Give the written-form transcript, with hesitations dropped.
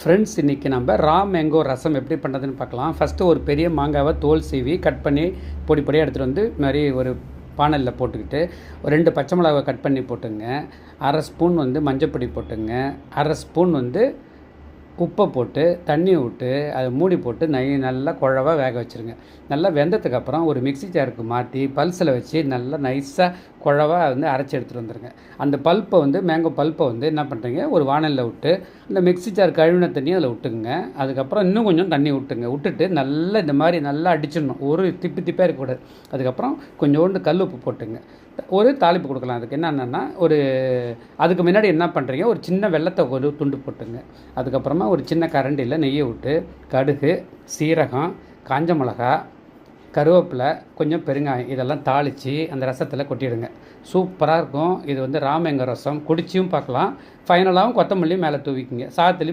Friends, இன்றைக்கி நம்ம ரா mango ரசம் எப்படி பண்ணுறதுன்னு பார்க்கலாம். ஃபஸ்ட்டு ஒரு பெரிய மாங்காவை தோல் சீவி கட் பண்ணி பொடி பொடியாக எடுத்துகிட்டு வந்து இது மாதிரி ஒரு பானலில் போட்டுக்கிட்டு, ஒரு 2 பச்சை மிளகாவை கட் பண்ணி போட்டுங்க. 1/2 ஸ்பூன் மஞ்சப்பொடி போட்டுங்க. 1/2 ஸ்பூன் உப்பை போட்டு தண்ணி விட்டு அதை மூடி போட்டு நல்லா குழவா வேக வச்சுருங்க. நல்லா வெந்ததுக்கப்புறம் ஒரு மிக்ஸி ஜாருக்கு மாற்றி பல்ஸில் வச்சு நல்லா நைஸாக குழவா அரைச்சி எடுத்துகிட்டு வந்துடுங்க. அந்த பல்ப்பை மேங்கோ பல்ப்பை என்ன பண்ணுறீங்க, ஒரு வானலில் விட்டு அந்த மிக்ஸி ஜார் கழுவின தண்ணி அதில் விட்டுங்க. அதுக்கப்புறம் இன்னும் கொஞ்சம் தண்ணி விட்டுட்டு நல்லா இந்த மாதிரி நல்லா அடிச்சிடணும். ஒரு திப்பாக இருக்கக்கூடாது. அதுக்கப்புறம் கொஞ்சோண்டு கல் உப்பு போட்டுங்க. ஒரு தாளிப்பு கொடுக்கலாம். அதுக்கு என்னென்னா, அதுக்கு முன்னாடி என்ன பண்ணுறீங்க, ஒரு சின்ன வெல்லத்தை ஒரு துண்டு போட்டுங்க. அதுக்கப்புறமா ஒரு சின்ன கரண்டியில் நெய்யை விட்டு கடுகு, சீரகம், காஞ்ச மிளகா, கருவேப்பிலை, கொஞ்சம் பெருங்காயம் இதெல்லாம் தாளித்து அந்த ரசத்தில் கொட்டிடுங்க. சூப்பராக இருக்கும். இது ரா மேங்கோ ரசம். குடிச்சியும் பார்க்கலாம். ஃபைனலாகவும் கொத்தமல்லி மேலே தூவிக்குங்க. சாதத்துலேயும்